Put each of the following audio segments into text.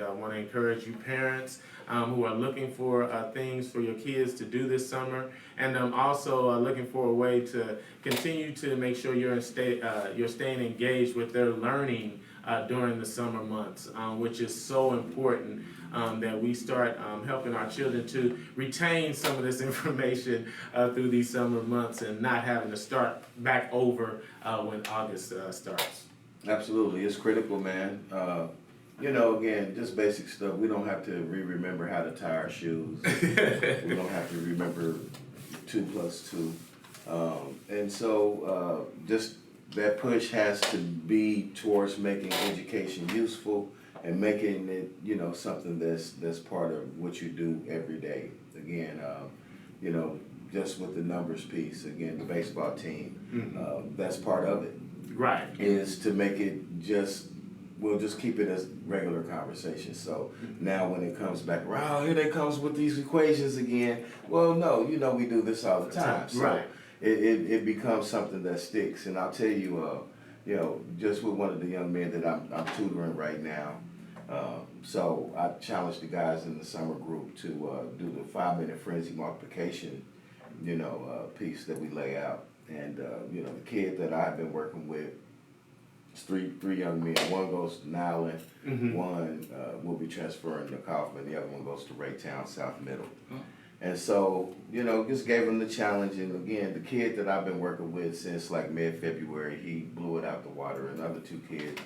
and I want to encourage you parents who are looking for things for your kids to do this summer, and also looking for a way to continue to make sure you're staying engaged with their learning during the summer months, which is so important that we start helping our children to retain some of this information through these summer months and not having to start back over when August starts. Absolutely, it's critical, man. Again, just basic stuff. We don't have to remember how to tie our shoes. We don't have to remember 2 + 2. And so just that push has to be towards making education useful and making it, something that's part of what you do every day. Again, just with the numbers piece, again, the baseball team, that's part of it. Right. Is to make it we'll just keep it as regular conversation. So now when it comes back around, here they comes with these equations again. Well, no, we do this all the time. So right. It becomes something that sticks. And I'll tell you, just with one of the young men that I'm tutoring right now, so I challenged the guys in the summer group to do the 5-minute frenzy multiplication, piece that we lay out. And, the kid that I've been working with, it's three young men. One goes to Nowlin, one will be transferring to Kaufman, the other one goes to Raytown, South Middle. And so, just gave him the challenge. And again, the kid that I've been working with since like mid-February, he blew it out the water. And the other 2 kids,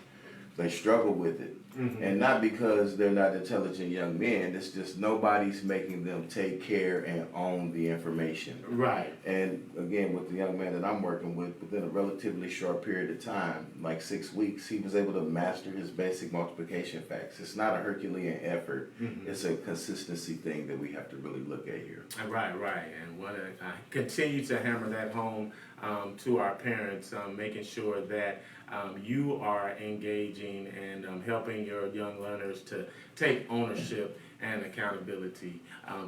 they struggle with it. And not because they're not intelligent young men, it's just nobody's making them take care and own the information. Right. And again, with the young man that I'm working with, within a relatively short period of time, like 6 weeks, he was able to master his basic multiplication facts. It's not a Herculean effort. It's a consistency thing that we have to really look at here. Right. And want to continue to hammer that home to our parents, making sure that you are engaging and helping your young learners to take ownership and accountability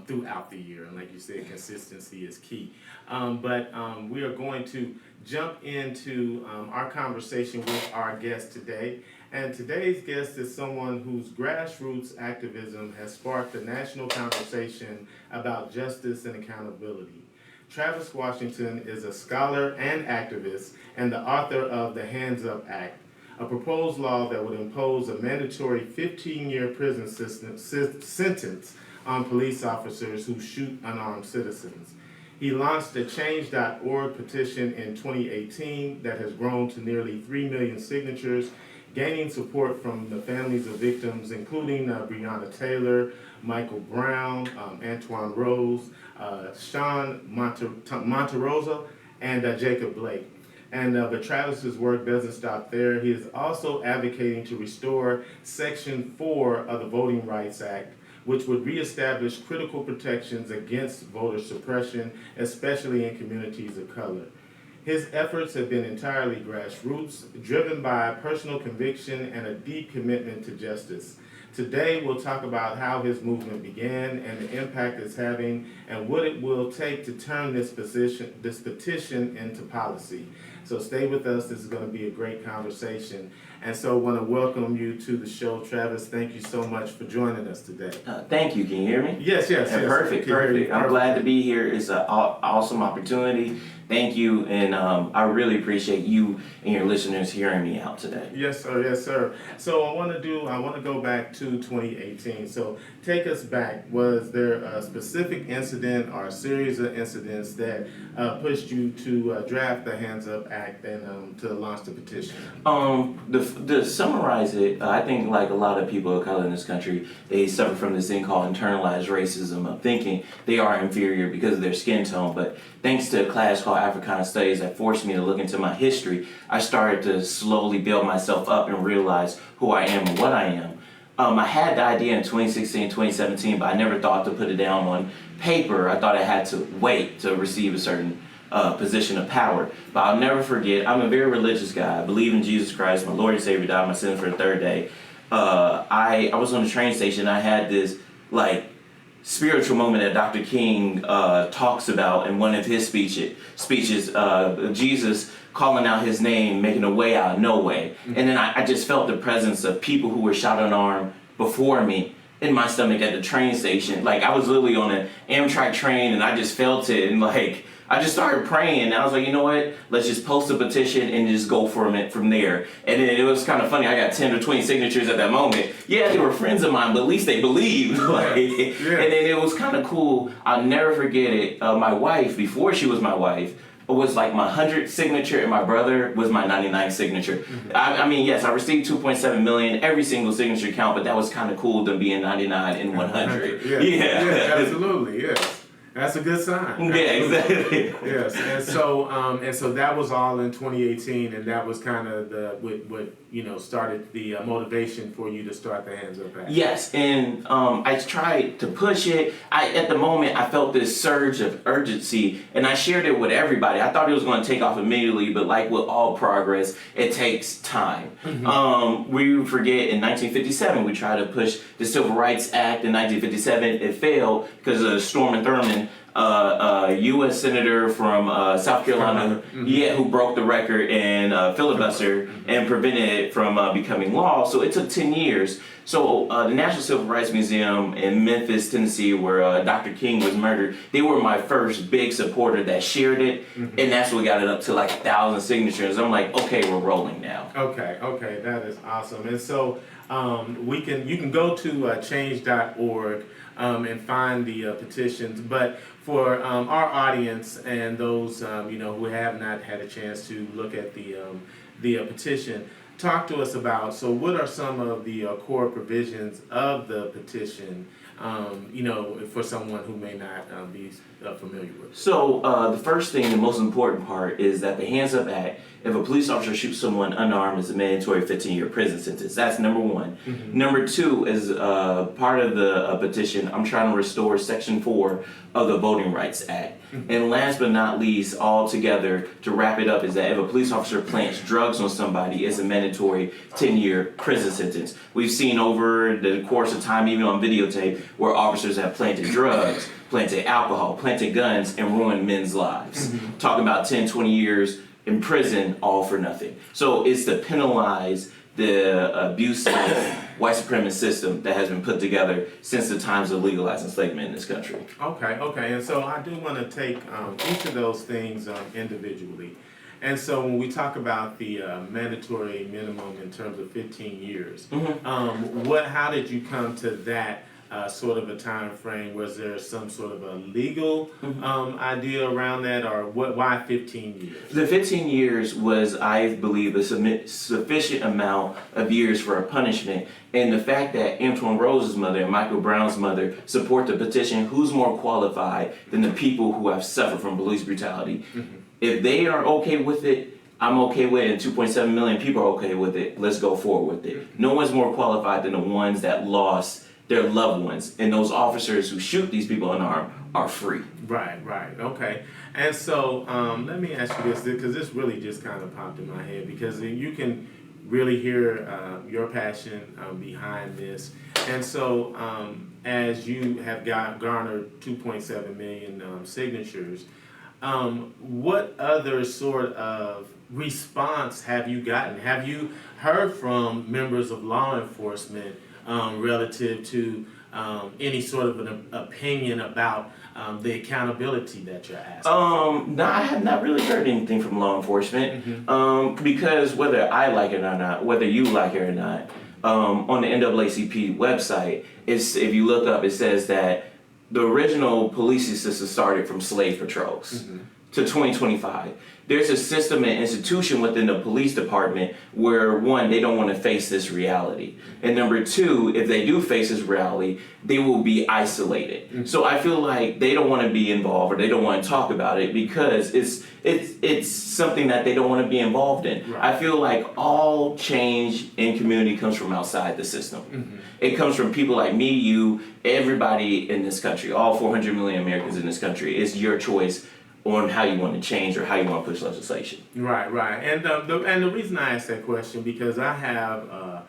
throughout the year. And like you said, consistency is key. But we are going to jump into our conversation with our guest today. And today's guest is someone whose grassroots activism has sparked a national conversation about justice and accountability. Travis Washington is a scholar and activist and the author of the Hands Up Act, a proposed law that would impose a mandatory 15-year prison sentence on police officers who shoot unarmed citizens. He launched a Change.org petition in 2018 that has grown to nearly 3 million signatures, gaining support from the families of victims, including Breonna Taylor, Michael Brown, Antoine Rose, Sean Monterosa, and Jacob Blake. But Travis's work doesn't stop there. He is also advocating to restore Section 4 of the Voting Rights Act, which would reestablish critical protections against voter suppression, especially in communities of color. His efforts have been entirely grassroots, driven by personal conviction and a deep commitment to justice. Today, we'll talk about how his movement began and the impact it's having and what it will take to turn this petition into policy. So stay with us. This is going to be a great conversation. And so I want to welcome you to the show. Travis, thank you so much for joining us today. Thank you. Can you hear me? Yes. Perfect. I'm glad to be here. It's an awesome opportunity. Thank you, and I really appreciate you and your listeners hearing me out today. Yes, sir. So I want to go back to 2018. So take us back. Was there a specific incident or a series of incidents that pushed you to draft the Hands Up Act and to launch the petition? To summarize it, I think like a lot of people of color in this country, they suffer from this thing called internalized racism of thinking they are inferior because of their skin tone. But thanks to a class called Africana Studies that forced me to look into my history, I started to slowly build myself up and realize who I am and what I am. I had the idea in 2016, 2017, but I never thought to put it down on paper. I thought I had to wait to receive a certain position of power. But I'll never forget, I'm a very religious guy. I believe in Jesus Christ. My Lord and Savior died my sin for the third day. I was on the train station. I had this spiritual moment that Dr. King talks about in one of his speeches, Jesus calling out his name, making a way out of no way. And then I just felt the presence of people who were shot unarmed, before me in my stomach at the train station. Like, I was literally on an Amtrak train and I just felt it, and like, I just started praying, and I was like, you know what? Let's just post a petition and just go from there. And then it was kind of funny. I got 10 or 20 signatures at that moment. Yeah, they were friends of mine, but at least they believed. Like, And then it was kind of cool. I'll never forget it. My wife, before she was my wife, was like my 100th signature, and my brother was my 99th signature. I mean, yes, I received 2.7 million, every single signature count, but that was kind of cool than being 99 and 100. Yeah, absolutely, yes. That's a good sign. Yeah, exactly. Yes, and so that was all in 2018, and that was kind of what started the motivation for you to start the Hands Up Act. Yes, and I tried to push it. At the moment, I felt this surge of urgency, and I shared it with everybody. I thought it was going to take off immediately, but like with all progress, it takes time. We forget in 1957, we tried to push the Civil Rights Act. In 1957, it failed because of Stormin' Thurmond, U.S. Senator from South Carolina, who broke the record and filibuster and prevented it from becoming law. So it took 10 years. So the National Civil Rights Museum in Memphis, Tennessee, where Dr. King was murdered, they were my first big supporter that shared it, and that's what got it up to like 1,000 signatures. I'm like, okay, we're rolling now. Okay, that is awesome. And so you can go to change.org and find the petitions, but for our audience and those who have not had a chance to look at the petition, talk to us about, so what are some of the core provisions of the petition, for someone who may not be familiar with it? So the first thing, the most important part, is that the Hands Up Act, if a police officer shoots someone unarmed, is a mandatory 15-year prison sentence. That's number one. Number two is part of the petition, I'm trying to restore Section 4 of the Voting Rights Act. And last but not least, all together, to wrap it up, is that if a police officer plants drugs on somebody, it's a mandatory 10-year prison sentence. We've seen over the course of time, even on videotape, where officers have planted drugs, planted alcohol, planted guns, and ruined men's lives. Talking about 10, 20 years in prison, all for nothing. So it's to penalize the abusive white supremacist system that has been put together since the times of legalized enslavement in this country. Okay, and so I do want to take each of those things individually. And so when we talk about the mandatory minimum in terms of 15 years, how did you come to that sort of a time frame? Was there some sort of a legal idea around that, or why 15 years? The 15 years was, I believe, a sufficient amount of years for a punishment. And the fact that Antoine Rose's mother and Michael Brown's mother support the petition, who's more qualified than the people who have suffered from police brutality? If they are okay with it, I'm okay with it, and 2.7 million people are okay with it, let's go forward with it. No one's more qualified than the ones that lost their loved ones, and those officers who shoot these people unarmed are free. Right, okay. And so let me ask you this, because this really just kind of popped in my head, because you can really hear your passion behind this. And so as you have garnered 2.7 million signatures, what other sort of response have you gotten? Have you heard from members of law enforcement relative to any sort of an opinion about the accountability that you're asking? No, I have not really heard anything from law enforcement, because whether I like it or not, whether you like it or not, on the NAACP website, if you look up, it says that the original policing system started from slave patrols to 2025. There's a system and institution within the police department where, one, they don't want to face this reality. And number two, if they do face this reality, they will be isolated. So I feel like they don't want to be involved, or they don't want to talk about it, because it's something that they don't want to be involved in. Right. I feel like all change in community comes from outside the system. It comes from people like me, you, everybody in this country, all 400 million Americans in this country. It's your choice on how you want to change or how you want to push legislation. Right. And the reason I ask that question, because I have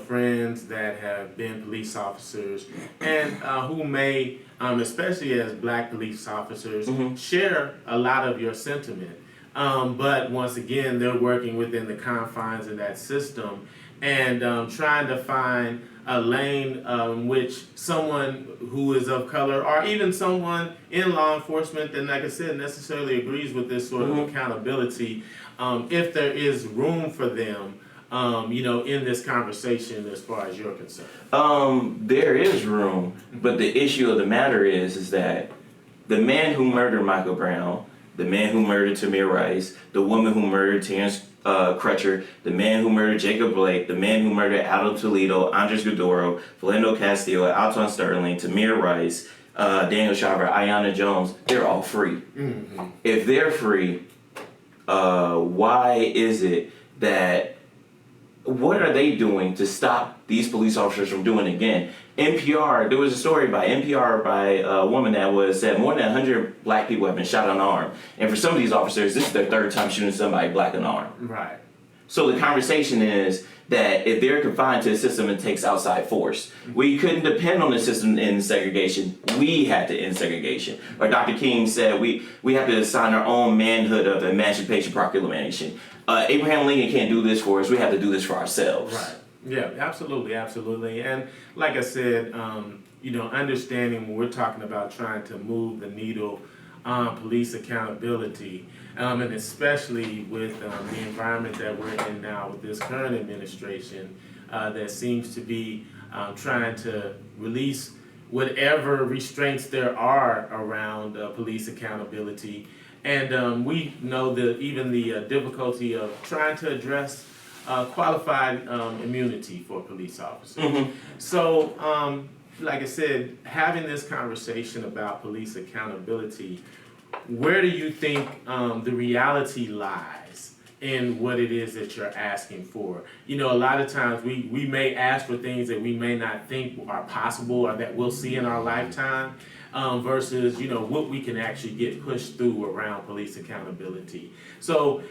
friends that have been police officers and who may, especially as black police officers, share a lot of your sentiment. But once again, they're working within the confines of that system. and trying to find a lane which someone who is of color or even someone in law enforcement that, like I said, necessarily agrees with this sort of accountability, if there is room for them, in this conversation as far as you're concerned. There is room, but the issue of the matter is that the man who murdered Michael Brown, the man who murdered Tamir Rice, the woman who murdered Terrence Crutcher, the man who murdered Jacob Blake, the man who murdered Aldo Toledo, Andres Godoro, Philando Castillo, Alton Sterling, Tamir Rice, Daniel Shaver, Ayanna Jones, they're all free. If they're free, why is it that, what are they doing to stop these police officers from doing it again? NPR, there was a story by NPR by a woman that said more than 100 black people have been shot unarmed. And for some of these officers, this is their third time shooting somebody black unarmed. Right. So the conversation is that if they're confined to a system, it takes outside force. We couldn't depend on the system in segregation. We had to end segregation. Or Dr. King said, we have to assign our own manhood of the Emancipation Proclamation. Abraham Lincoln can't do this for us. We have to do this for ourselves. Right. Yeah, absolutely, absolutely. And like I said, understanding when we're talking about trying to move the needle on police accountability, and especially with the environment that we're in now with this current administration that seems to be trying to release whatever restraints there are around police accountability. And we know that even the difficulty of trying to address qualified immunity for police officers. So, like I said, having this conversation about police accountability, where do you think the reality lies in what it is that you're asking for? A lot of times we may ask for things that we may not think are possible or that we'll see in our lifetime. Versus, what we can actually get pushed through around police accountability. So,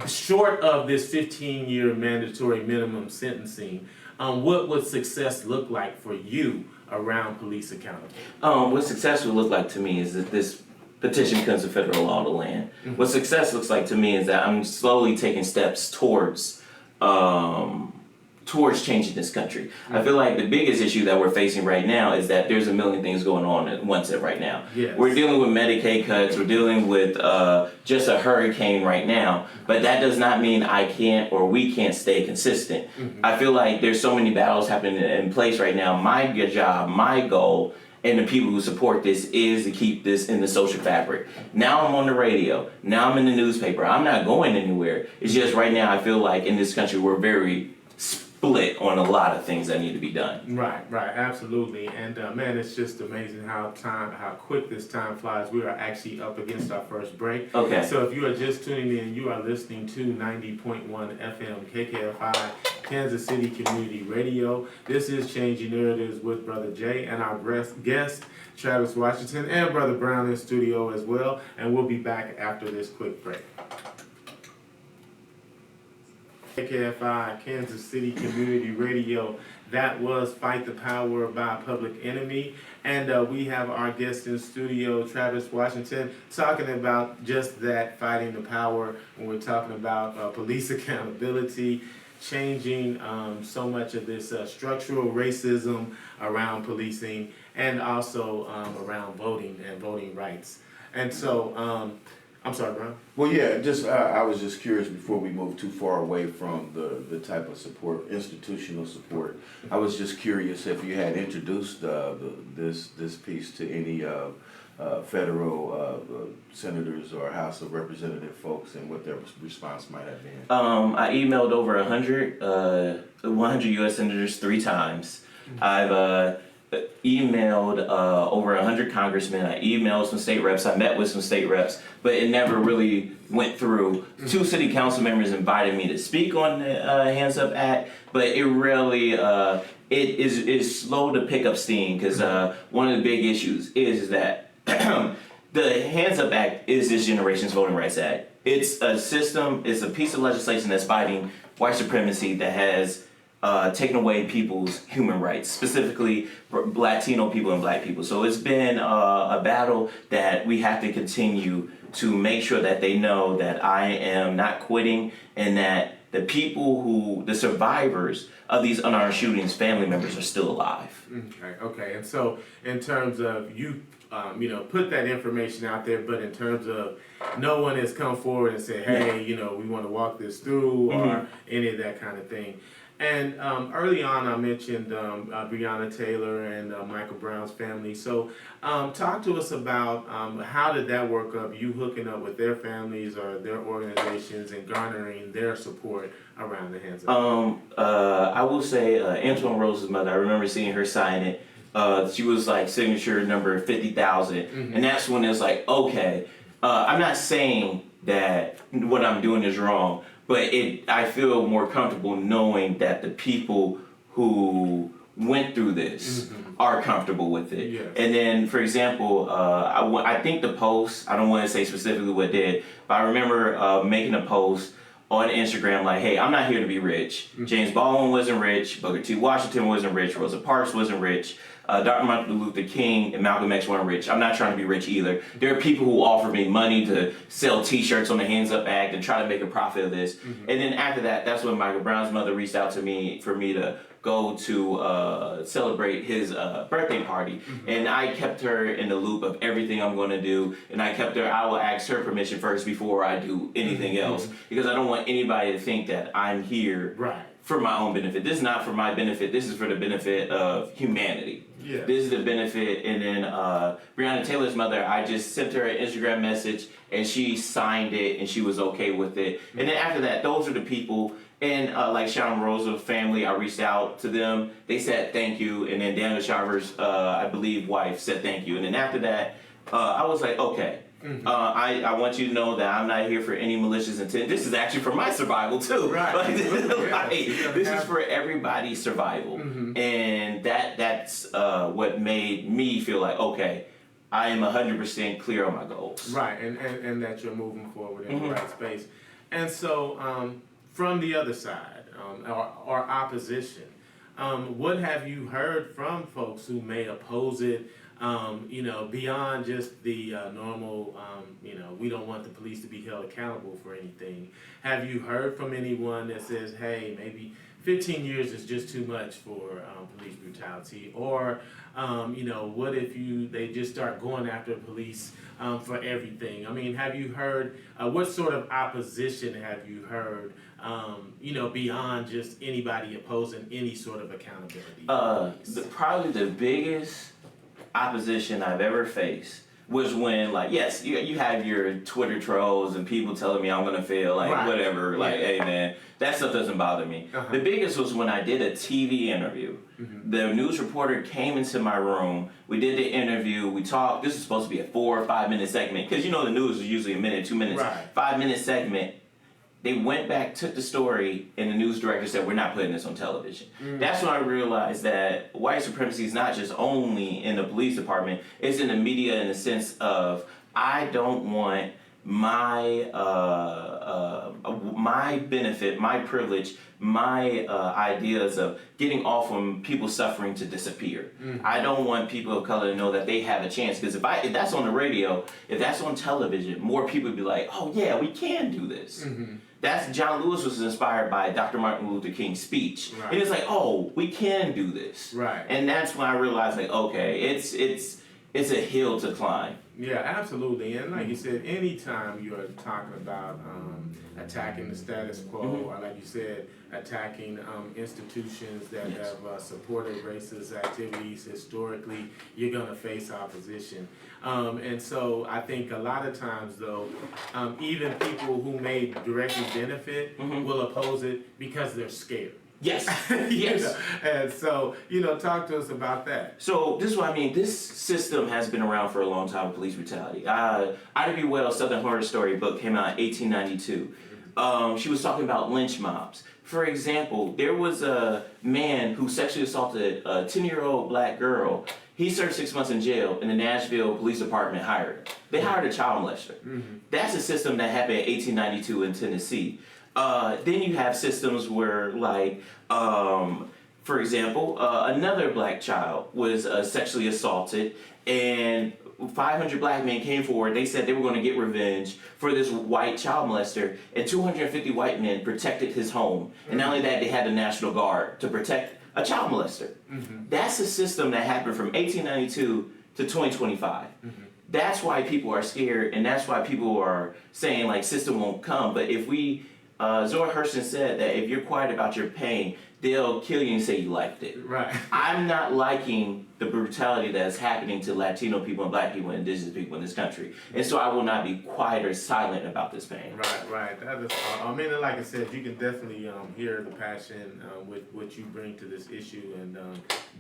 short of this 15-year mandatory minimum sentencing, what would success look like for you around police accountability? What success would look like to me is that this petition becomes a federal law to land. What success looks like to me is that I'm slowly taking steps towards changing this country. I feel like the biggest issue that we're facing right now is that there's a million things going on at once right now. Yes. We're dealing with Medicaid cuts, we're dealing with just a hurricane right now, but that does not mean I can't or we can't stay consistent. I feel like there's so many battles happening in place right now. My job, my goal, and the people who support this is to keep this in the social fabric. Now I'm on the radio. Now I'm in the newspaper. I'm not going anywhere. It's just right now I feel like in this country we're very split on a lot of things that need to be done. Right, absolutely. And man, it's just amazing how quick this time flies. We are actually up against our first break. Okay. So if you are just tuning in, you are listening to 90.1 FM KKFI, Kansas City Community Radio. This is Changing Narratives with Brother Jay and our guest, Travis Washington, and Brother Brown in studio as well. And we'll be back after this quick break. KKFI, Kansas City Community Radio. That was Fight the Power by Public Enemy. And we have our guest in studio, Travis Washington, talking about just that, fighting the power, when we're talking about police accountability, changing so much of this structural racism around policing, and also around voting and voting rights. And so, I'm sorry, Brown. Well, yeah, just I was just curious before we move too far away from the type of support, institutional support. I was just curious if you had introduced this piece to any federal senators or House of Representative folks and what their response might have been. I emailed over 100 U.S. senators 3 times. I've emailed over 100 congressmen. I emailed some state reps. I met with some state reps, but it never really went through. 2 city council members invited me to speak on the Hands Up Act, but it really it is slow to pick up steam because one of the big issues is that the Hands Up Act is this generation's Voting Rights Act. It's a system, it's a piece of legislation that's fighting white supremacy that has taken away people's human rights, specifically for Latino people and black people. So it's been a battle that we have to continue to make sure that they know that I am not quitting and that the survivors of these unarmed shootings, family members are still alive. Okay. And so, in terms of you, put that information out there, but in terms of no one has come forward and said, hey, we want to walk this through or any of that kind of thing. And early on, I mentioned Breonna Taylor and Michael Brown's family. So, talk to us about how did that work up? You hooking up with their families or their organizations and garnering their support around the hands of. I will say Antoine Rose's mother. I remember seeing her sign it. She was like signature number 50,000, and that's when it's like, okay, I'm not saying that what I'm doing is wrong. But I feel more comfortable knowing that the people who went through this are comfortable with it. Yes. And then, for example, I think the post, I don't want to say specifically what it did, but I remember making a post on Instagram like, hey, I'm not here to be rich. James Baldwin wasn't rich. Booker T. Washington wasn't rich. Rosa Parks wasn't rich. Dr. Martin Luther King and Malcolm X weren't rich. I'm not trying to be rich either. There are people who offer me money to sell t-shirts on the Hands Up Act and try to make a profit of this. And then after that, that's when Michael Brown's mother reached out to me for me to go to celebrate his birthday party. And I kept her in the loop of everything I'm going to do. And I will ask her permission first before I do anything else. Because I don't want anybody to think that I'm here for my own benefit. This is not for my benefit. This is for the benefit of humanity. Yeah. This is the benefit. And then Breonna Taylor's mother, I just sent her an Instagram message and she signed it and she was okay with it. And then after that, those are the people. And like Shawn Rose's family, I reached out to them. They said thank you. And then Daniel Shaver's, I believe, wife said thank you. And then after that, I was like, okay. I want you to know that I'm not here for any malicious intent. This is actually for my survival too. Right. This is for everybody's survival. And that's what made me feel like, okay, I am 100% clear on my goals. Right, and that you're moving forward in the right space. And so, from the other side, or opposition, what have you heard from folks who may oppose it? Beyond just the normal, we don't want the police to be held accountable for anything. Have you heard from anyone that says, hey, maybe 15 years is just too much for police brutality? Or, what if they just start going after police for everything? I mean, have you heard, what sort of opposition have you heard, beyond just anybody opposing any sort of accountability? Probably the biggest opposition I've ever faced was when, like, yes, you have your Twitter trolls and people telling me I'm gonna fail, like, whatever, like, hey man, that stuff doesn't bother me. The biggest was when I did a TV interview. The news reporter came into my room, we did the interview, we talked. This was supposed to be a 4 or 5 minute segment, because the news is usually a minute, 2 minutes, 5 minute segment. They went back, took the story, and the news director said, we're not putting this on television. That's when I realized that white supremacy is not just only in the police department, it's in the media in the sense of, I don't want my benefit, my privilege, my ideas of getting off on people suffering to disappear. I don't want people of color to know that they have a chance, because if that's on the radio, if that's on television, more people would be like, oh yeah, we can do this. John Lewis was inspired by Dr. Martin Luther King's speech. And it's like, oh, we can do this. And that's when I realized, like, okay, it's a hill to climb. Yeah, absolutely. And like you said, anytime you're talking about attacking the status quo, or like you said, attacking institutions that have supported racist activities historically, you're going to face opposition. And so I think a lot of times, though, even people who may directly benefit will oppose it because they're scared. Yes. Yes. And so, talk to us about that. So this is what I mean. This system has been around for a long time with police brutality. Ida B. Wells' Southern Horror Story book came out in 1892. She was talking about lynch mobs. For example, there was a man who sexually assaulted a 10-year-old black girl. He served 6 months in jail, and the Nashville Police Department hired him. They hired a child molester. That's a system that happened in 1892 in Tennessee. Then you have systems where, like, for example, another black child was sexually assaulted, and 500 black men came forward. They said they were going to get revenge for this white child molester, and 250 white men protected his home. And not only that, they had the National Guard to protect a child molester. That's a system that happened from 1892 to 2025. That's why people are scared, and that's why people are saying like system won't come. But if we, Zora Hurston said that if you're quiet about your pain, they'll kill you and say you liked it. Right. I'm not liking the brutality that's happening to Latino people and black people and indigenous people in this country. And so I will not be quiet or silent about this pain. Right. That is, I mean, like I said, you can definitely hear the passion with what you bring to this issue, and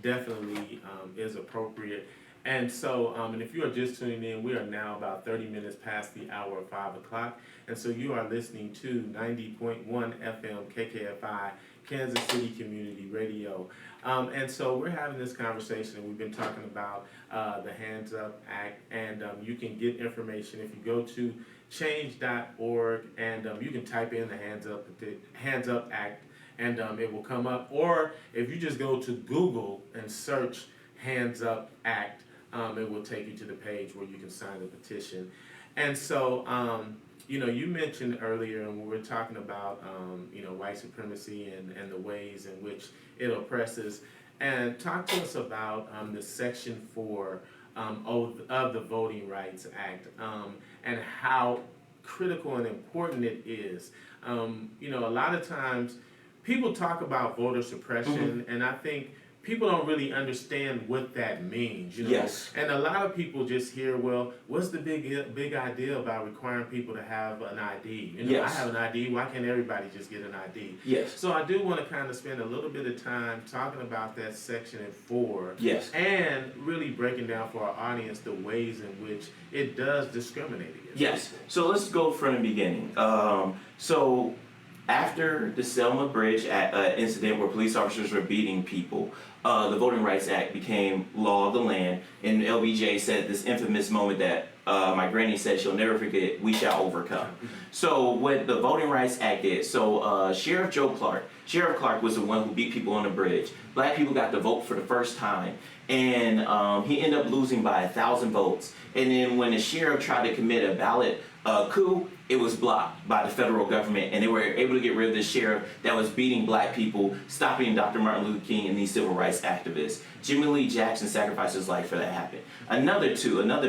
definitely is appropriate. And so, and if you are just tuning in, we are now about 30 minutes past the hour of 5 o'clock. And so you are listening to 90.1 FM KKFI, Kansas City Community Radio. And so we're having this conversation, and we've been talking about the Hands Up Act. And you can get information if you go to change.org, and you can type in the Hands Up Act, and it will come up. Or if you just go to Google and search Hands Up Act, it will take you to the page where you can sign the petition. And so, you mentioned earlier, and we were talking about, white supremacy and the ways in which it oppresses. And talk to us about the Section 4 of the Voting Rights Act, and how critical and important it is. A lot of times people talk about voter suppression, and I think people don't really understand what that means, Yes. And a lot of people just hear, well, what's the big idea about requiring people to have an ID? Yes. I have an ID. Why can't everybody just get an ID? Yes. So I do want to kind of spend a little bit of time talking about that section in 4. Yes. And really breaking down for our audience the ways in which it does discriminate against Yes. people. So let's go from the beginning. So after the Selma Bridge incident where police officers were beating people, the Voting Rights Act became law of the land, and LBJ said this infamous moment that my granny said she'll never forget, "We shall overcome." So what the Voting Rights Act is, Sheriff Clark was the one who beat people on the bridge. Black people got to vote for the first time, and he ended up losing by 1,000 votes. And then when the sheriff tried to commit a ballot coup, it was blocked by the federal government, and they were able to get rid of this sheriff that was beating black people, stopping Dr. Martin Luther King and these civil rights activists. Jimmy Lee Jackson sacrificed his life for that to happen. Another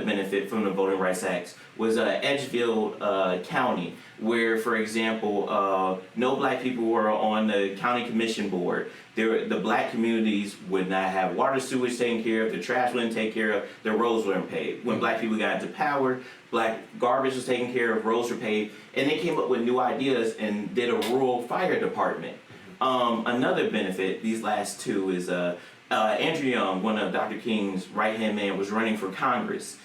benefit from the Voting Rights Act was Edgefield County, where, for example, no black people were on the county commission board. The black communities would not have water sewage taken care of, the trash wouldn't take care of, their roads weren't paved. When black people got into power, black garbage was taken care of, roads were paved, and they came up with new ideas and did a rural fire department. Another benefit, these last two, is Andrew Young, one of Dr. King's right-hand man, was running for Congress.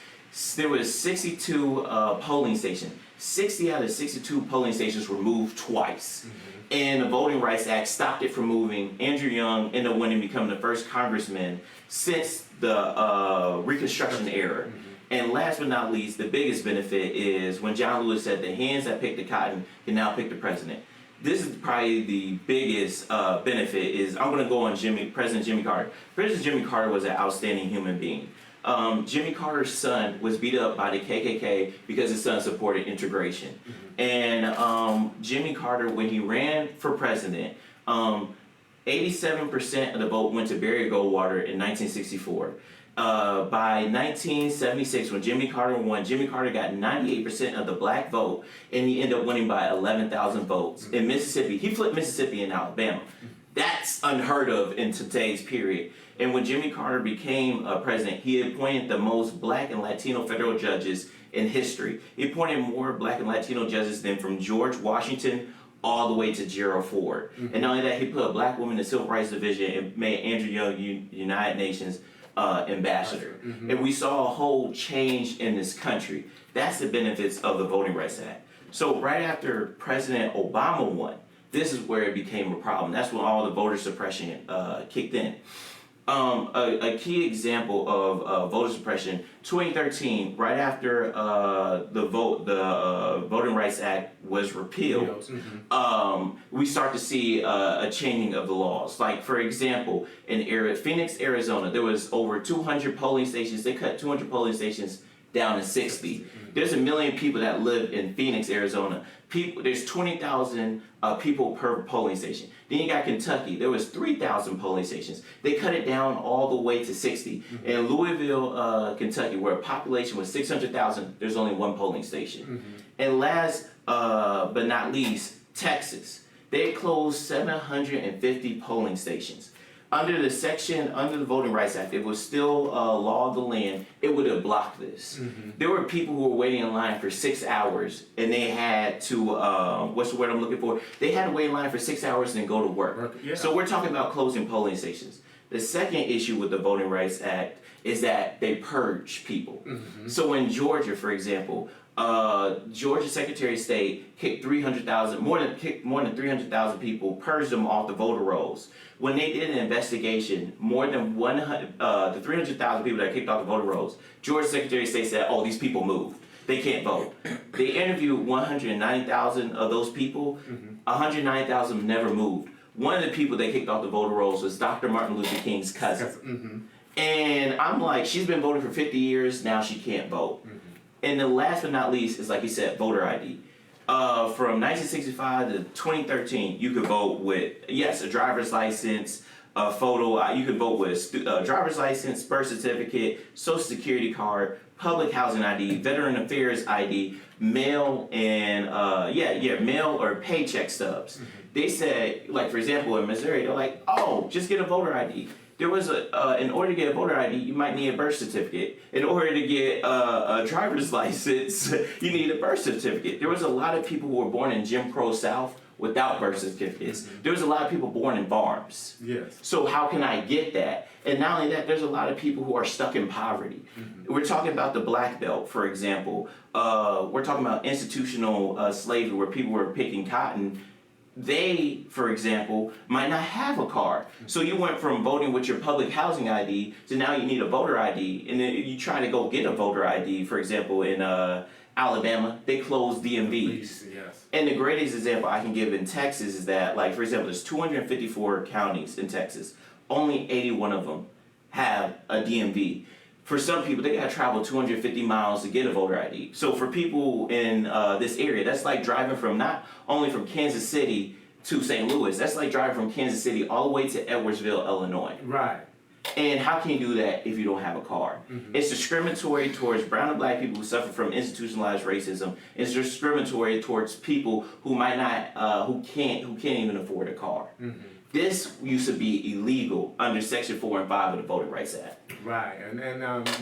There was 62 polling stations. 60 out of 62 polling stations were moved twice. And the Voting Rights Act stopped it from moving. Andrew Young ended up winning, becoming the first congressman since the Reconstruction era. And last but not least, the biggest benefit is when John Lewis said the hands that pick the cotton can now pick the president. This is probably the biggest benefit is, I'm going to go on President Jimmy Carter. President Jimmy Carter was an outstanding human being. Jimmy Carter's son was beat up by the KKK because his son supported integration. And Jimmy Carter, when he ran for president, 87% of the vote went to Barry Goldwater in 1964. By 1976, when Jimmy Carter won, Jimmy Carter got 98% of the black vote, and he ended up winning by 11,000 votes. In Mississippi, he flipped Mississippi and Alabama. That's unheard of in today's period. And when Jimmy Carter became president, he appointed the most black and Latino federal judges in history. He appointed more black and Latino judges than from George Washington all the way to Gerald Ford. And not only that, he put a black woman in the Civil Rights Division and made Andrew Young United Nations ambassador. And we saw a whole change in this country. That's the benefits of the Voting Rights Act. So right after President Obama won, this is where it became a problem. That's when all the voter suppression kicked in. A key example of voter suppression, 2013, right after the Voting Rights Act was repealed, we start to see a changing of the laws. Like, for example, in Phoenix, Arizona, there was over 200 polling stations. They cut 200 polling stations down to 60. There's 1 million people that live in Phoenix, Arizona. There's 20,000 people per polling station. Then you got Kentucky. There was 3,000 polling stations. They cut it down all the way to 60. In Louisville, Kentucky, where a population was 600,000, there's only 1 polling station. And last but not least, Texas. They closed 750 polling stations. Under the Voting Rights Act, if it was still law of the land, it would have blocked this. There were people who were waiting in line for 6 hours, and they had to, what's the word I'm looking for? They had to wait in line for 6 hours and then go to work. Yeah. So we're talking about closing polling stations. The second issue with the Voting Rights Act is that they purge people. So in Georgia, for example, Georgia Secretary of State kicked more than 300,000 people, purged them off the voter rolls. When they did an investigation, more than the 300,000 people that kicked off the voter rolls, Georgia Secretary of State said, "Oh, these people moved. They can't vote." They interviewed 190,000 of those people. 190,000 never moved. One of the people they kicked off the voter rolls was Dr. Martin Luther King's cousin. And I'm like, she's been voting for 50 years, now she can't vote. And the last but not least is, like you said, voter ID. From 1965 to 2013, you could vote with, yes, a driver's license, a photo. You could vote with a driver's license, birth certificate, social security card, public housing ID, veteran affairs ID, mail, and mail or paycheck stubs. They said, like, for example, in Missouri, they're like, oh, just get a voter ID. There was in order to get a voter ID, you might need a birth certificate. In order to get a driver's license, you need a birth certificate. There was a lot of people who were born in Jim Crow South without birth certificates. There was a lot of people born in farms. Yes. So how can I get that? And not only that, there's a lot of people who are stuck in poverty. We're talking about the Black Belt, for example. We're talking about institutional slavery, where people were picking cotton. They, for example, might not have a car. So you went from voting with your public housing ID to now you need a voter ID. And then you try to go get a voter ID, for example, in Alabama, they closed DMVs. Yes. And the greatest example I can give in Texas is that, like, for example, there's 254 counties in Texas. Only 81 of them have a DMV. For some people, they gotta travel 250 miles to get a voter ID. So for people in this area, that's like driving from not only from Kansas City to St. Louis, that's like driving from Kansas City all the way to Edwardsville, Illinois. Right. And how can you do that if you don't have a car? It's discriminatory towards brown and black people who suffer from institutionalized racism. It's discriminatory towards people who might not, who can't even afford a car. This used to be illegal under Section 4 and 5 of the Voting Rights Act. Right, and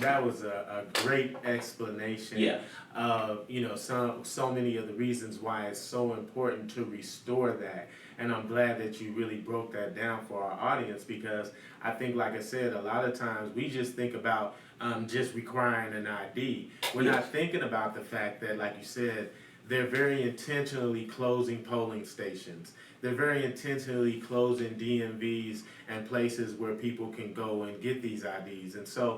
that was a great explanation of, you know, so many of the reasons why it's so important to restore that. And I'm glad that you really broke that down for our audience, because I think, like I said, a lot of times we just think about just requiring an ID. We're not thinking about the fact that, like you said, they're very intentionally closing polling stations. They're very intentionally closing DMVs and places where people can go and get these IDs. And so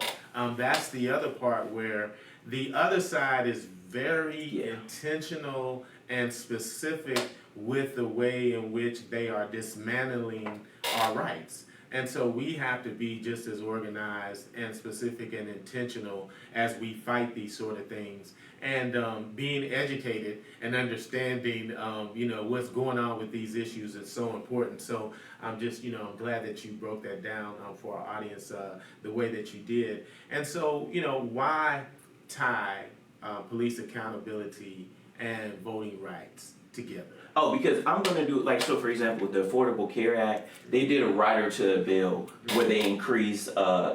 that's the other part, where the other side is very intentional and specific with the way in which they are dismantling our rights. And so we have to be just as organized and specific and intentional as we fight these sort of things. And being educated and understanding, you know, what's going on with these issues is so important. So I'm just, you know, I'm glad that you broke that down for our audience the way that you did. And so, you know, why tie police accountability and voting rights together? Oh, because I'm going to do, like, so for example, with the Affordable Care Act, they did a rider to the bill where they increased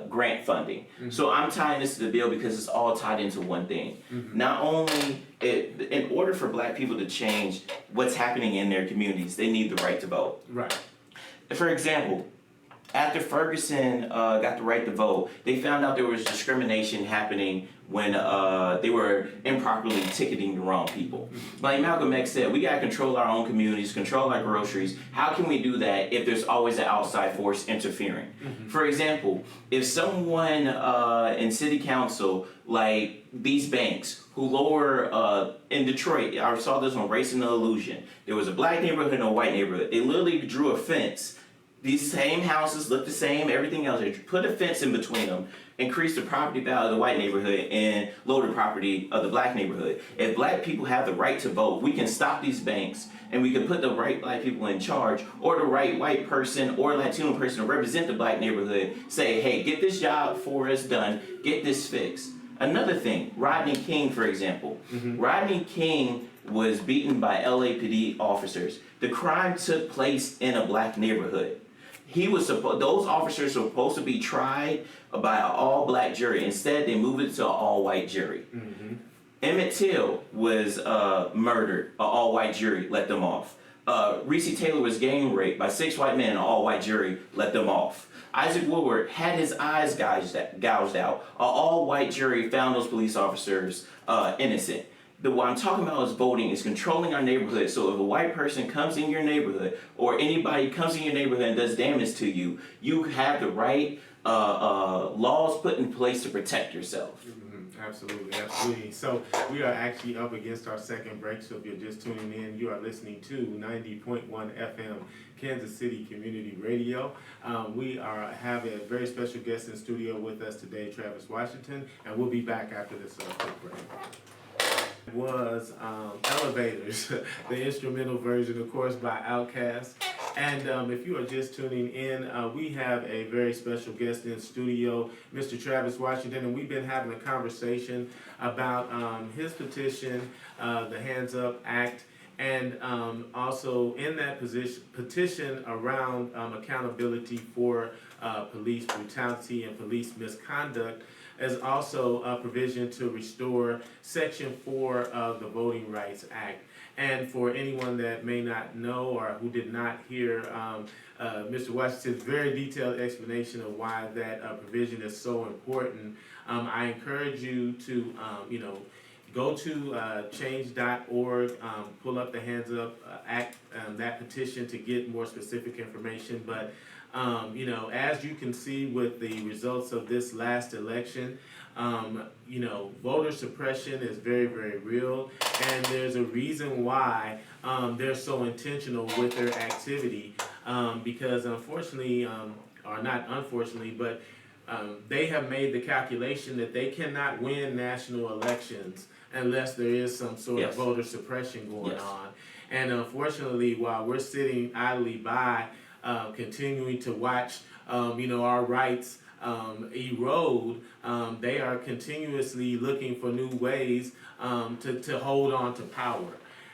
grant funding. So I'm tying this to the bill because it's all tied into one thing. Not only, in order for black people to change what's happening in their communities, they need the right to vote. Right. For example, after Ferguson got the right to vote, they found out there was discrimination happening when they were improperly ticketing the wrong people. Like Malcolm X said, we gotta control our own communities, control our groceries. How can we do that if there's always an outside force interfering? For example, if someone in city council, like these banks, who lower in Detroit, I saw this on Race and the Illusion. There was a black neighborhood and a white neighborhood. They literally drew a fence. These same houses look the same, everything else. They put a fence in between them, increase the property value of the white neighborhood and lower the property of the black neighborhood. If black people have the right to vote, we can stop these banks and we can put the right black people in charge, or the right white person or Latino person to represent the black neighborhood. Say, hey, get this job for us done, get this fixed. Another thing, Rodney King, for example. Rodney King was beaten by LAPD officers. The crime took place in a black neighborhood. Those officers were supposed to be tried by an all-black jury. Instead, they moved it to an all-white jury. Emmett Till was murdered. An all-white jury let them off. Reese Taylor was gang raped by 6 white men. An all-white jury let them off. Isaac Woodward had his eyes gouged out. An all-white jury found those police officers innocent. What I'm talking about is voting, is controlling our neighborhood. So if a white person comes in your neighborhood, or anybody comes in your neighborhood and does damage to you, you have the right laws put in place to protect yourself. Absolutely, absolutely. So we are actually up against our second break. So if you're just tuning in, you are listening to 90.1 FM Kansas City Community Radio. We have a very special guest in studio with us today, Travis Washington, and we'll be back after this quick break. Was Elevators, the instrumental version, of course, by Outkast. And if you are just tuning in, we have a very special guest in studio, Mr. Travis Washington, and we've been having a conversation about his petition, the Hands Up Act, and also in that petition around accountability for police brutality and police misconduct, as also a provision to restore Section 4 of the Voting Rights Act. And for anyone that may not know or who did not hear Mr. Washington's very detailed explanation of why that provision is so important, I encourage you to, go to change.org, pull up the Hands Up Act, that petition to get more specific information. But as you can see with the results of this last election, voter suppression is very, very real, and there's a reason why they're so intentional with their activity, because unfortunately, or not unfortunately, but they have made the calculation that they cannot win national elections unless there is some sort of voter suppression going on. And unfortunately, while we're sitting idly by, continuing to watch, our rights erode, they are continuously looking for new ways to hold on to power.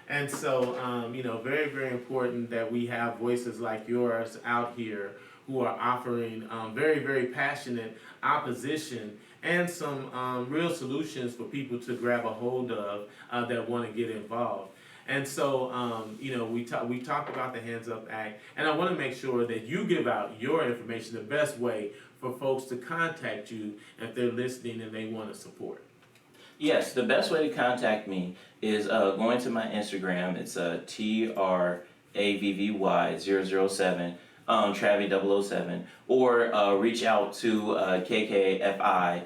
And so, very, very important that we have voices like yours out here who are offering very, very passionate opposition and some real solutions for people to grab a hold of that want to get involved. And so, we talked about the Hands Up Act, and I want to make sure that you give out your information the best way for folks to contact you if they're listening and they want to support. Yes, the best way to contact me is going to my Instagram. It's TRAVVY007, Travy007, or reach out to KKFI.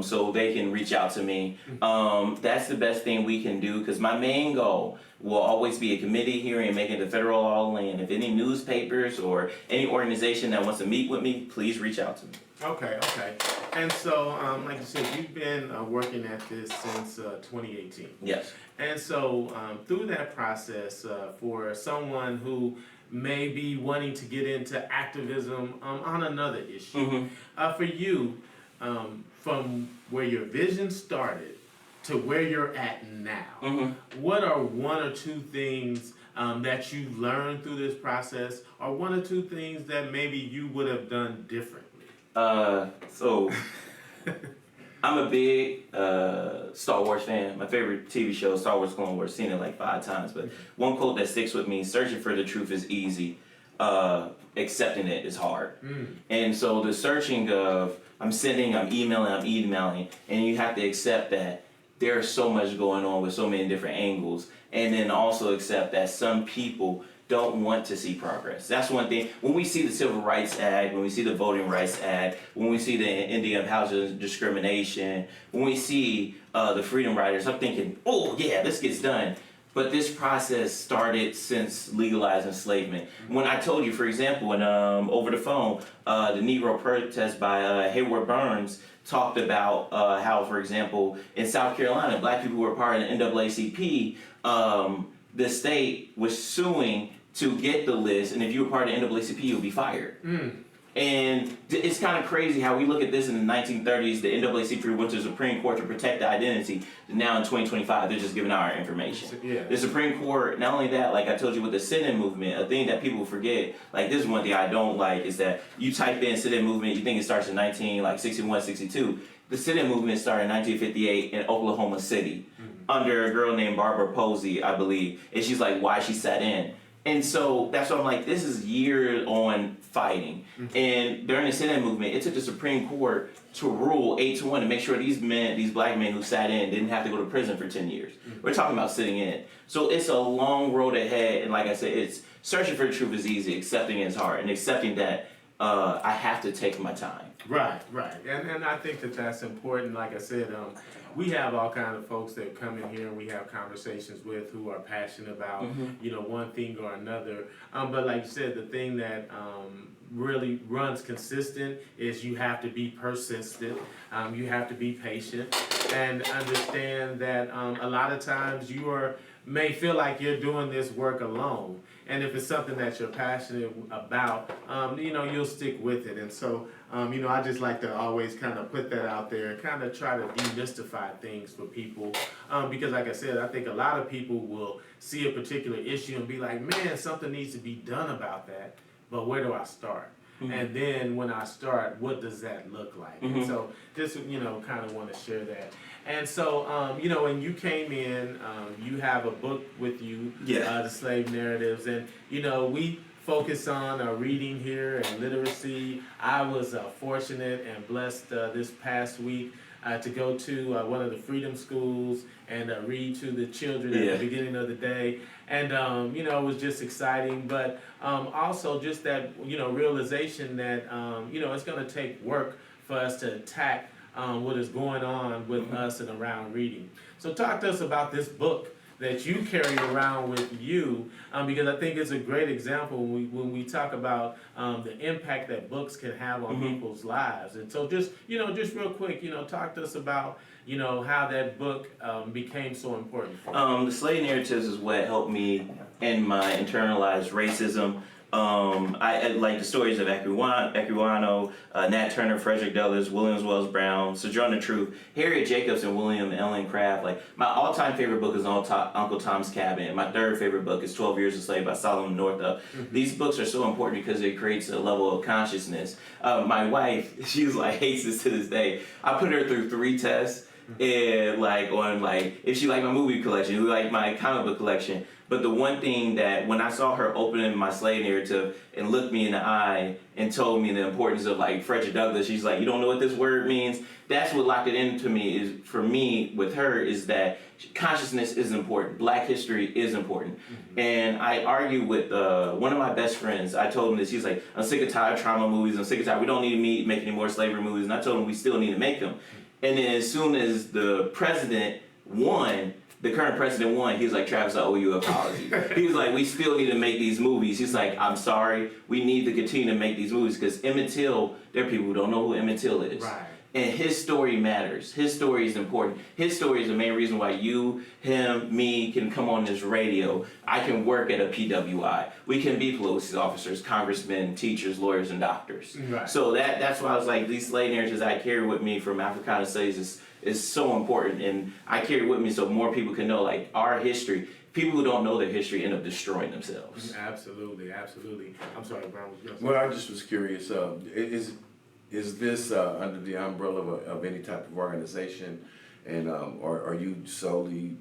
So they can reach out to me. That's the best thing we can do, because my main goal will always be a committee hearing and making the federal law land. If any newspapers or any organization that wants to meet with me, please reach out to me. Okay. And so, like you said, you've been working at this since 2018. Yes. And so, through that process, for someone who may be wanting to get into activism on another issue, for you, from where your vision started to where you're at now, what are one or two things that you've learned through this process, or one or two things that maybe you would have done differently? So I'm a big Star Wars fan. My favorite TV show is Star Wars Clone Wars. Seen it like 5 times. But one quote that sticks with me: "Searching for the truth is easy. accepting it is hard. And so the searching of I'm emailing, and you have to accept that there's so much going on with so many different angles, and then also accept that some people don't want to see progress. That's one thing. When we see the Civil Rights Act, when we see the Voting Rights Act, when we see the ending of housing discrimination, when we see the Freedom Riders, I'm thinking, oh yeah, this gets done. But this process started since legalized enslavement. When I told you, for example, when, over the phone, the Negro protest by Hayward Burns talked about how, for example, in South Carolina, black people who were part of the NAACP, the state was suing to get the list, and if you were part of the NAACP, you'd be fired. And it's kind of crazy how we look at this in the 1930s, the NAACP went to the Supreme Court to protect the identity. Now in 2025, they're just giving out our information. Yeah. The Supreme Court, not only that, like I told you with the sit-in movement, a thing that people forget, like this is one thing I don't like, is that you type in sit-in movement, you think it starts in 1961, 62. The sit-in movement started in 1958 in Oklahoma City under a girl named Barbara Posey, I believe. And she's like, why she sat in. And so that's why I'm like, this is years on fighting. And during the sit-in movement, it took the Supreme Court to rule 8-1 to make sure these black men who sat in didn't have to go to prison for 10 years. We're talking about sitting in. So it's a long road ahead. And like I said, it's searching for the truth is easy, accepting it is hard, and accepting that I have to take my time. Right. And I think that that's important. Like I said, we have all kinds of folks that come in here and we have conversations with who are passionate about, one thing or another. But like you said, the thing that really runs consistent is you have to be persistent. You have to be patient and understand that a lot of times you may feel like you're doing this work alone. And if it's something that you're passionate about, you'll stick with it. And so, I just like to always kind of put that out there and kind of try to demystify things for people. Because like I said, I think a lot of people will see a particular issue and be like, man, something needs to be done about that. But where do I start? And then when I start, what does that look like? And so just, kind of want to share that. And so, when you came in, you have a book with you, The Slave Narratives. And, we focus on reading here and literacy. I was fortunate and blessed this past week to go to one of the freedom schools and read to the children at the beginning of the day. And, it was just exciting, but also just that, realization that, it's going to take work for us to attack what is going on with us and around reading. So talk to us about this book that you carry around with you, because I think it's a great example when we talk about the impact that books can have on people's lives. And so just real quick, talk to us about, how that book became so important for you. The Slave Narratives is what helped me in my internalized racism. I like the stories of Equiano, Nat Turner, Frederick Douglass, Williams Wells Brown, Sojourner Truth, Harriet Jacobs, and William Ellen Craft. Like my all-time favorite book is Uncle Tom's Cabin. And my third favorite book is 12 Years a Slave by Solomon Northup. These books are so important because it creates a level of consciousness. My wife, she's like hates this to this day. I put her through 3 tests. And if she liked my movie collection, who liked my comic book collection. But the one thing that when I saw her opening my slave narrative and looked me in the eye and told me the importance of Frederick Douglass, she's like, you don't know what this word means? That's what locked it into me is for me with her is that consciousness is important. Black history is important. And I argue with one of my best friends. I told him this. He's like, I'm sick and tired of trauma movies. I'm sick and tired. We don't need to make any more slavery movies. And I told him we still need to make them. And then as soon as the president won, the current president won, he was like, Travis, I owe you an apology. He was like, we still need to make these movies. He's like, I'm sorry. We need to continue to make these movies because Emmett Till, there are people who don't know who Emmett Till is. Right. And his story matters. His story is important. His story is the main reason why you, him, me can come on this radio. I can work at a PWI. We can be police officers, congressmen, teachers, lawyers, and doctors. Right. So that's why I was like, these slave narratives I carry with me from Africana studies is so important. And I carry it with me so more people can know our history. People who don't know their history end up destroying themselves. Absolutely. I'm sorry, Brown. Well, I just was curious. Is this under the umbrella of any type of organization, and or are you solely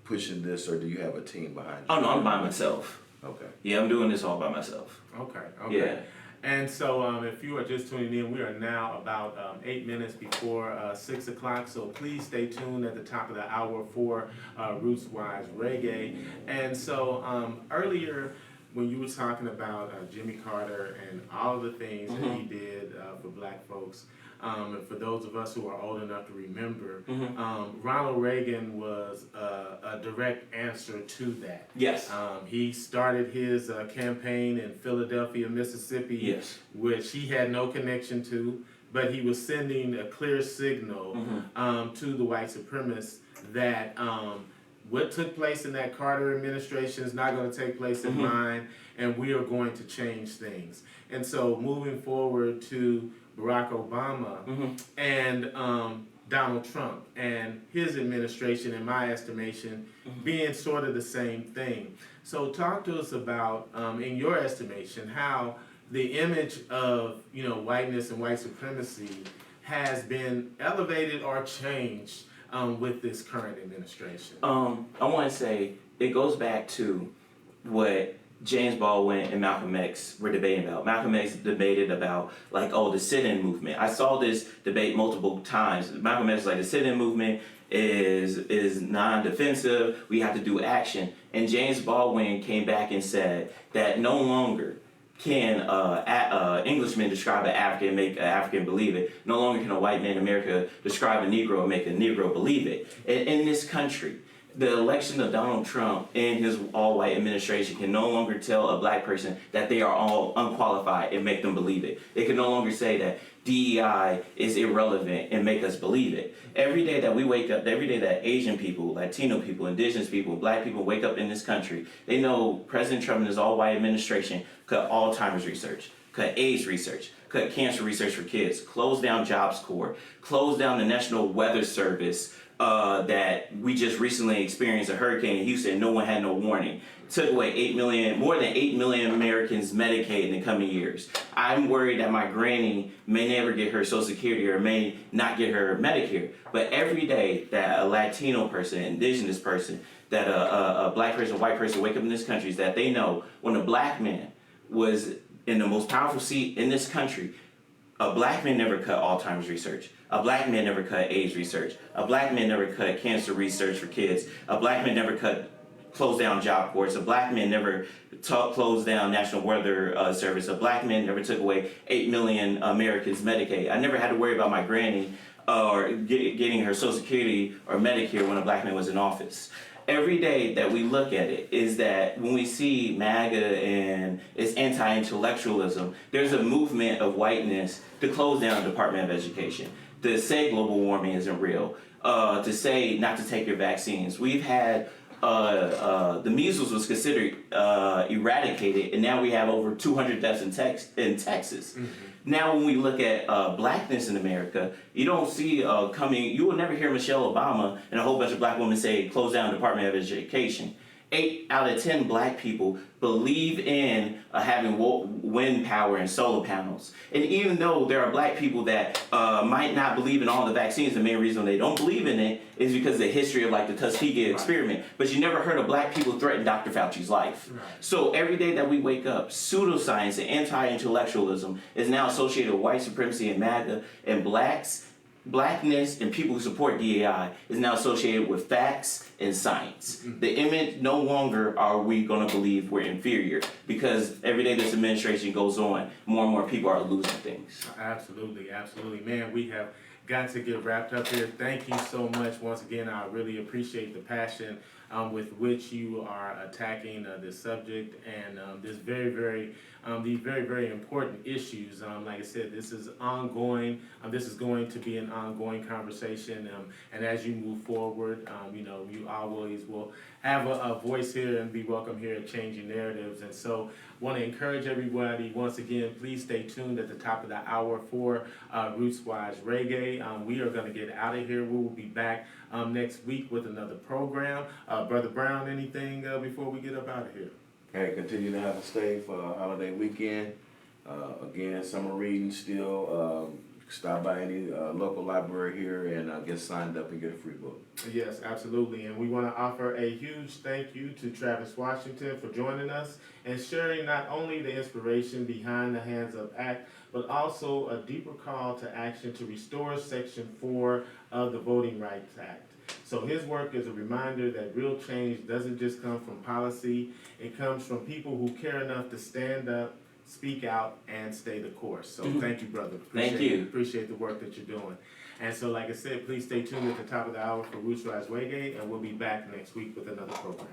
pushing this, or do you have a team behind you? Oh no, I'm by myself. Okay. Yeah, I'm doing this all by myself. Okay. Okay. Yeah. And so, if you are just tuning in, we are now about 8 minutes before 6 o'clock. So please stay tuned at the top of the hour for Roots Wise Reggae. And so earlier, when you were talking about Jimmy Carter and all the things that he did for black folks, and for those of us who are old enough to remember, Ronald Reagan was a direct answer to that. Yes. He started his campaign in Philadelphia, Mississippi, Yes. which he had no connection to, but he was sending a clear signal to the white supremacists that what took place in that Carter administration is not going to take place in mine, and we are going to change things. And so moving forward to Barack Obama and Donald Trump and his administration, in my estimation, being sort of the same thing. So talk to us about, in your estimation, how the image of whiteness and white supremacy has been elevated or changed with this current administration. I want to say it goes back to what James Baldwin and Malcolm X were debating about. Malcolm X debated about the sit-in movement. I saw this debate multiple times. Malcolm X was like, the sit-in movement is non-defensive. We have to do action. And James Baldwin came back and said that no longer can Englishmen describe an African and make an African believe it. No longer can a white man in America describe a Negro and make a Negro believe it. In this country, the election of Donald Trump and his all-white administration can no longer tell a black person that they are all unqualified and make them believe it. It can no longer say that DEI is irrelevant and make us believe it. Every day that we wake up, every day that Asian people, Latino people, indigenous people, black people wake up in this country, they know President Trump and his all-white administration cut Alzheimer's research, cut AIDS research, cut cancer research for kids, closed down Jobs Corps, closed down the National Weather Service, that we just recently experienced a hurricane in Houston. No one had no warning. Took away more than 8 million Americans Medicaid in the coming years. I'm worried that my granny may never get her Social Security or may not get her Medicare. But every day that a Latino person, indigenous person, that a black person, a white person wake up in this country is that they know when a black man was in the most powerful seat in this country, a black man never cut Alzheimer's research. A black man never cut AIDS research. A black man never cut cancer research for kids. A black man never closed down Job Corps. A black man never closed down National Weather Service. A black man never took away 8 million Americans Medicaid. I never had to worry about my granny or getting her Social Security or Medicare when a black man was in office. Every day that we look at it is that when we see MAGA and its anti-intellectualism, there's a movement of whiteness to close down the Department of Education, to say global warming isn't real, to say not to take your vaccines. We've had the measles was considered eradicated, and now we have over 200 deaths in Texas. Now, when we look at blackness in America, you don't see you will never hear Michelle Obama and a whole bunch of black women say, close down the Department of Education. 8 out of 10 black people believe in having wind power and solar panels. And even though there are black people that might not believe in all the vaccines, the main reason they don't believe in it is because of the history of the Tuskegee experiment. But you never heard of black people threaten Dr. Fauci's life. Right. So every day that we wake up, pseudoscience and anti-intellectualism is now associated with white supremacy and MAGA, and blackness and people who support DEI is now associated with facts and science. The image, no longer are we going to believe we're inferior, because every day this administration goes on, more and more people are losing things. Absolutely, absolutely. Man, we have got to get wrapped up here. Thank you so much. Once again, I really appreciate the passion with which you are attacking this subject and these very, very important issues. Like I said, this is ongoing. This is going to be an ongoing conversation. And as you move forward, you always will have a voice here and be welcome here at Changing Narratives. And so want to encourage everybody, once again, please stay tuned at the top of the hour for Roots Wise Reggae. We are going to get out of here. We will be back next week with another program. Brother Brown, anything before we get up out of here? Hey, continue to have a safe holiday weekend. Again, summer reading still stop by any local library here and get signed up and get a free book. Yes, absolutely. And we want to offer a huge thank you to Travis Washington for joining us and sharing not only the inspiration behind the Hands Up Act, but also a deeper call to action to restore Section 4 of the Voting Rights Act. So his work is a reminder that real change doesn't just come from policy, it comes from people who care enough to stand up, speak out, and stay the course. So thank you, brother. Thank you. Appreciate the work that you're doing. And so, like I said, please stay tuned at the top of the hour for Roots Rise Waygate, and we'll be back next week with another program.